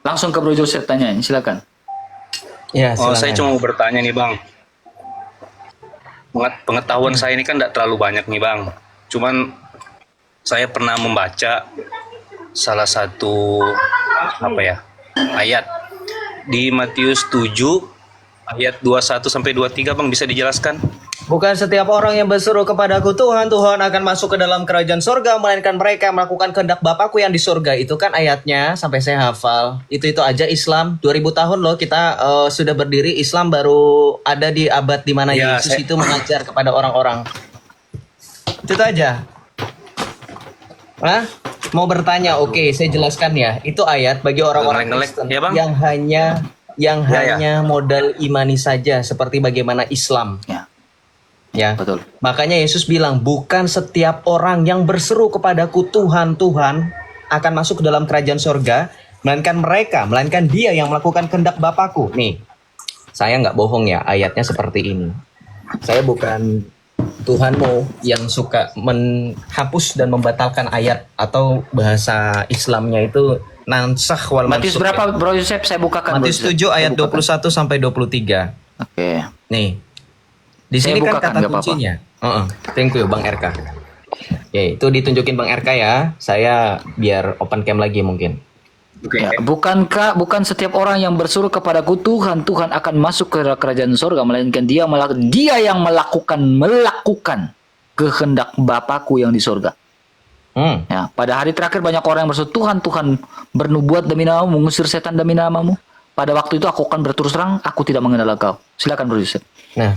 Langsung ke Bro Joseph tanyain, silakan. Ya, Oh, saya silakan. cuma mau bertanya nih Bang. Pengetahuan saya ini kan tidak terlalu banyak nih Bang. Cuman saya pernah membaca salah satu ayat di Matius 7 ayat 21 sampai 23 Bang, bisa dijelaskan? Bukan setiap orang yang berseru kepadaku Tuhan, Tuhan akan masuk ke dalam kerajaan sorga, melainkan mereka yang melakukan kehendak Bapakku yang di sorga. Itu kan ayatnya, sampai saya hafal. Itu aja Islam, 2000 tahun loh kita sudah berdiri. Islam baru ada di abad di mana Ya, Yesus itu mengajar kepada orang-orang. Itu aja. Hah? Mau bertanya, oke, saya jelaskan ya. Itu ayat bagi orang-orang Ngelek-ngelek, Kristen ya, Bang? yang hanya Ya. hanya modal imani saja, seperti bagaimana Islam. Ya, Ya, betul. makanya Yesus bilang, bukan setiap orang yang berseru kepadaku Tuhan, Tuhan akan masuk ke dalam kerajaan sorga, melainkan dia yang melakukan kehendak Bapakku. Nih, saya nggak bohong ya, ayatnya seperti ini. Saya bukan Tuhanmu yang suka menghapus dan membatalkan ayat, atau bahasa Islamnya itu nansakh wal Matius mansukh. berapa Bro Joseph? Saya bukakan. Bro Matius Joseph. 7 Saya ayat bukakan. 21 sampai 23. Oke. Nih, di Saya sini kan bukakan, kata nggak apa-apa. kuncinya. Thank you Bang RK. Oke, itu ditunjukin Bang RK ya. Saya biar open cam lagi mungkin. Ya, bukan setiap orang yang berseru kepadaku Tuhan, Tuhan akan masuk ke kerajaan surga, melainkan dia yang melakukan kehendak Bapakku yang di surga. Ya, pada hari terakhir banyak orang yang berseru, Tuhan, Tuhan, bernubuat demi namamu, mengusir setan demi namamu. Pada waktu itu aku akan berterus terang, aku tidak mengenal engkau. Silakan Bro Yusuf. Nah,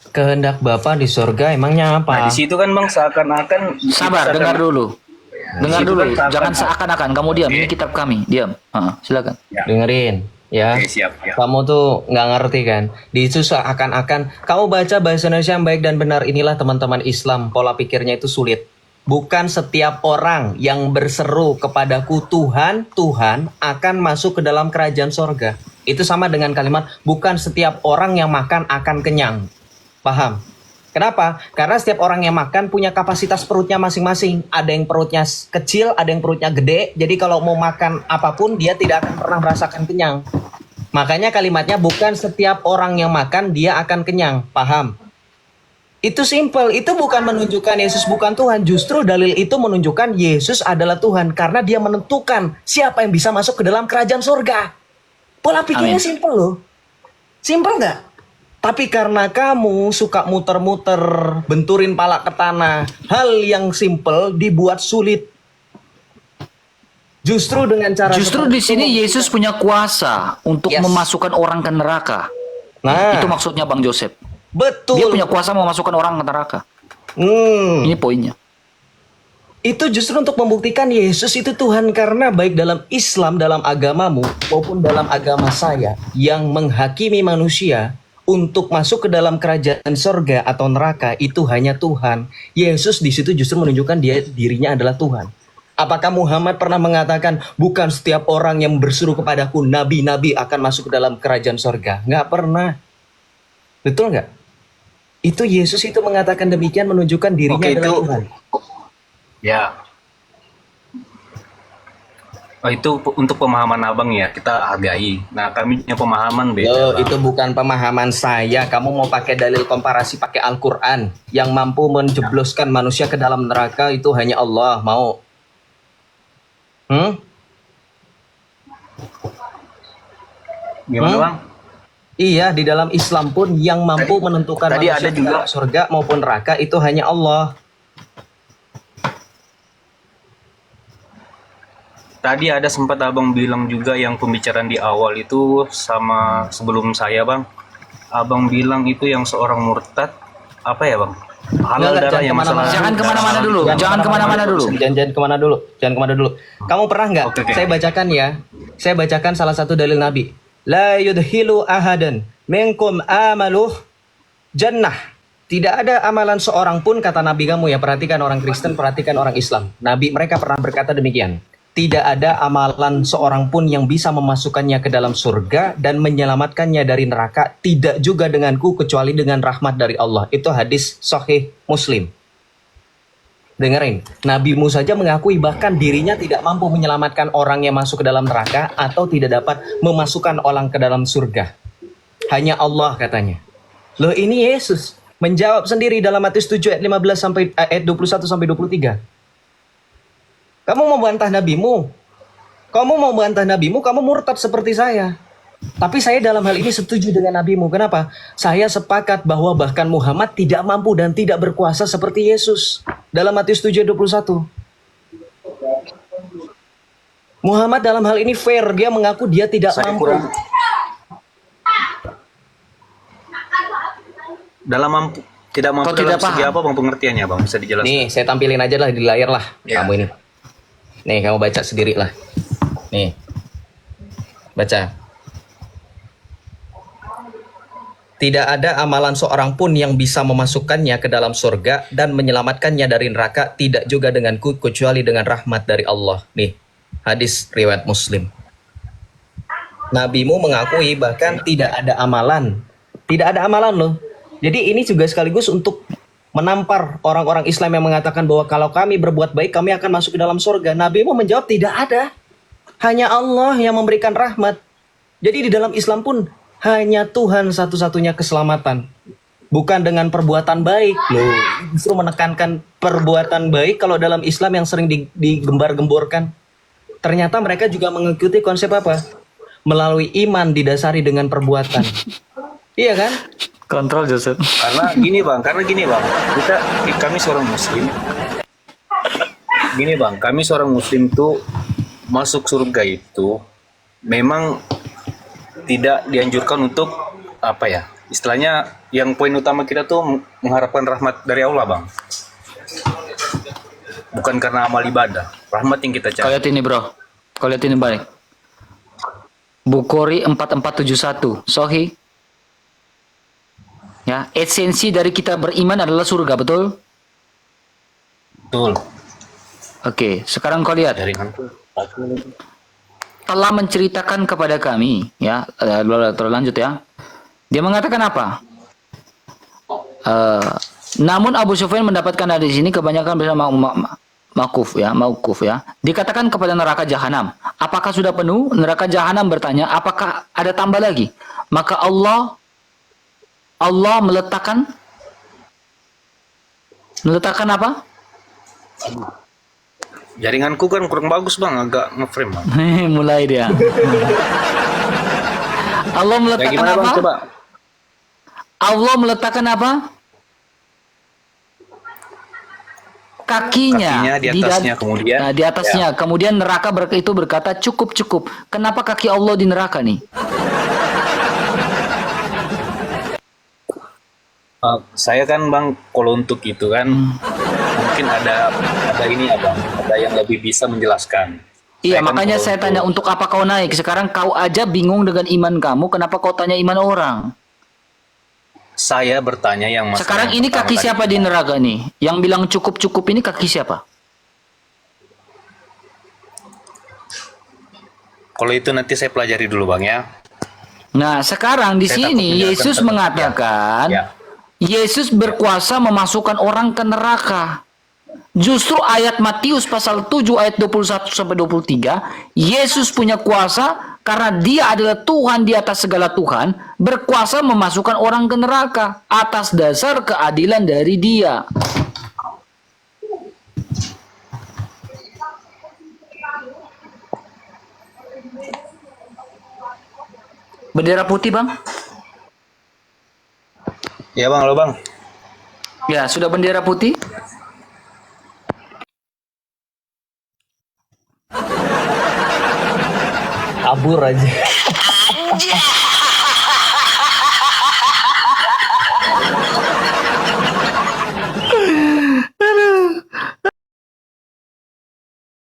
kehendak Bapa di surga emangnya apa? Nah, di situ kan Bang seakan-akan Sabar, dengar dulu. Dengar Situ dulu, kan jangan seakan-akan. Kamu diam, ini kitab kami. Diam. Silakan. Dengerin ya. Oke, siap. Kamu tuh nggak ngerti kan? Di itu seakan-akan kamu baca bahasa Indonesia yang baik dan benar. Inilah teman-teman Islam, pola pikirnya itu sulit. Bukan setiap orang yang berseru kepadaku Tuhan, Tuhan akan masuk ke dalam kerajaan sorga. Itu sama dengan kalimat bukan setiap orang yang makan akan kenyang. Paham? Kenapa? Karena setiap orang yang makan punya kapasitas perutnya masing-masing. Ada yang perutnya kecil, ada yang perutnya gede. Jadi kalau mau makan apapun dia tidak akan pernah merasakan kenyang. Makanya kalimatnya bukan setiap orang yang makan dia akan kenyang. Paham? Itu simple. Itu bukan menunjukkan Yesus bukan Tuhan. Justru dalil itu menunjukkan Yesus adalah Tuhan. Karena dia menentukan siapa yang bisa masuk ke dalam kerajaan surga. Pola pikirnya simple loh. Simple nggak? Tapi karena kamu suka muter-muter, benturin pala ke tanah, hal yang simple dibuat sulit. Justru dengan cara Justru di seperti sini itu, Yesus punya kuasa untuk Yes. memasukkan orang ke neraka. Nah, Itu maksudnya Bang Joseph. betul. Dia punya kuasa memasukkan orang ke neraka. Ini poinnya. Itu justru untuk membuktikan Yesus itu Tuhan, karena baik dalam Islam, dalam agamamu maupun dalam agama saya yang menghakimi manusia untuk masuk ke dalam kerajaan sorga atau neraka itu hanya Tuhan. Yesus di situ justru menunjukkan dirinya adalah Tuhan. Apakah Muhammad pernah mengatakan bukan setiap orang yang berseru kepadaku nabi-nabi akan masuk ke dalam kerajaan sorga? Nggak pernah. Betul nggak? Itu Yesus itu mengatakan demikian, menunjukkan dirinya Oke, adalah itu- Tuhan. Ya. Oh, itu untuk pemahaman Abang ya, kita hargai. Nah, kami punya pemahaman beda. Loh, Bang. itu bukan pemahaman saya. Kamu mau pakai dalil komparasi pakai Al-Quran. Yang mampu menjebloskan manusia ke dalam neraka itu hanya Allah. Mau? Gimana Bang? Iya, di dalam Islam pun yang mampu menentukan tadi manusia ada ke juga- dalam surga maupun neraka itu hanya Allah. Tadi ada sempat Abang bilang juga yang pembicaraan di awal itu sama sebelum saya Bang. Abang bilang itu yang seorang murtad apa ya Bang? Halal Enggak, darah jangan yang masalah. kemana-mana. Jangan kemana-mana dulu. Jangan kemana-mana dulu. Jangan kemana dulu. Jangan kemana dulu. Kamu pernah nggak? Oke, oke. Saya bacakan ya. Saya bacakan salah satu dalil Nabi. La yudhilu ahadan minkum amaluh jannah. Tidak ada amalan seorang pun, kata Nabi kamu ya. Perhatikan orang Kristen, perhatikan orang Islam. Nabi mereka pernah berkata demikian. Tidak ada amalan seorang pun yang bisa memasukkannya ke dalam surga dan menyelamatkannya dari neraka. Tidak juga denganku kecuali dengan rahmat dari Allah. Itu hadis Sahih Muslim. Dengerin, nabimu saja mengakui bahkan dirinya tidak mampu menyelamatkan orang yang masuk ke dalam neraka atau tidak dapat memasukkan orang ke dalam surga. Hanya Allah katanya. Loh, ini Yesus menjawab sendiri dalam Matius 7 ayat 15 sampai ayat 21 sampai 23. Kamu mau bantah nabimu? Kamu murtad seperti saya. Tapi saya dalam hal ini setuju dengan nabimu. Kenapa? Saya sepakat bahwa bahkan Muhammad tidak mampu dan tidak berkuasa seperti Yesus. Dalam Matius 7 ayat 21. Muhammad dalam hal ini fair. Dia mengaku dia tidak Saya mampu. kurang tidak mampu Kau dalam tidak segi paham? apa bang pengertiannya bang, bisa dijelaskan? Nih, saya tampilin aja lah di layar lah. Ya. Kamu ini. Nih, kamu baca sendiri lah. Nih. Baca. Tidak ada amalan seorang pun yang bisa memasukkannya ke dalam surga dan menyelamatkannya dari neraka, tidak juga denganku kecuali dengan rahmat dari Allah. Nih, hadis riwayat Muslim. Nabimu mengakui bahkan tidak ada amalan. Tidak ada amalan loh. Jadi ini juga sekaligus untuk menampar orang-orang Islam yang mengatakan bahwa kalau kami berbuat baik kami akan masuk ke dalam surga. Nabimu menjawab tidak ada. Hanya Allah yang memberikan rahmat. Jadi di dalam Islam pun hanya Tuhan satu-satunya keselamatan. Bukan dengan perbuatan baik. Loh, justru menekankan perbuatan baik kalau dalam Islam yang sering digembar-gemborkan. Ternyata mereka juga mengikuti konsep apa? Melalui iman didasari dengan perbuatan. Iya kan? Kontrol Joseph. Karena gini bang, kami seorang muslim. Gini bang, kami seorang muslim tuh masuk surga itu memang tidak dianjurkan untuk apa ya? Istilahnya yang poin utama kita tuh mengharapkan rahmat dari Allah bang. Bukan karena amal ibadah, rahmat yang kita Kau cari. lihat ini bro. Kau lihat ini baik. Bukhari 4471. Sahih. Ya, esensi dari kita beriman adalah surga, betul? Betul. Oke, sekarang kau lihat. Jaringanku. Telah menceritakan kepada kami, ya, terlanjut ya. Dia mengatakan apa? Namun Abu Sufyan mendapatkan hadis ini kebanyakan bersama mauquf ya. Dikatakan kepada neraka jahanam, apakah sudah penuh? Neraka jahanam bertanya, apakah ada tambah lagi? Maka Allah meletakkan apa? Jaringanku kan kurang bagus bang, agak ngeframe bang. Mulai dia. Allah Ya meletakkan gimana bang, apa? coba? Allah meletakkan apa? Kakinya Di atasnya, kemudian di atasnya. Kemudian neraka itu berkata cukup. Kenapa kaki Allah di neraka nih? Saya kan bang, kalau untuk itu kan mungkin ada ini ya bang, ada yang lebih bisa menjelaskan. Iya, Saya kan makanya kalau saya tanya untuk apa kau naik? Sekarang kau aja bingung dengan iman kamu, kenapa kau tanya iman orang? Saya bertanya yang masalah Sekarang yang ini pertama kaki tadi. siapa di neraka nih? Yang bilang cukup ini kaki siapa? Kalau itu nanti saya pelajari dulu bang ya. Nah, sekarang di Saya sini takut Yesus menjelaskan mengatakan, Ya. Yesus berkuasa memasukkan orang ke neraka. Justru ayat Matius pasal 7 ayat 21 sampai 23, Yesus punya kuasa karena dia adalah Tuhan di atas segala Tuhan, berkuasa memasukkan orang ke neraka atas dasar keadilan dari dia. Bendera putih, Bang? Ya bang, halo bang. Ya, sudah bendera putih? Kabur aja.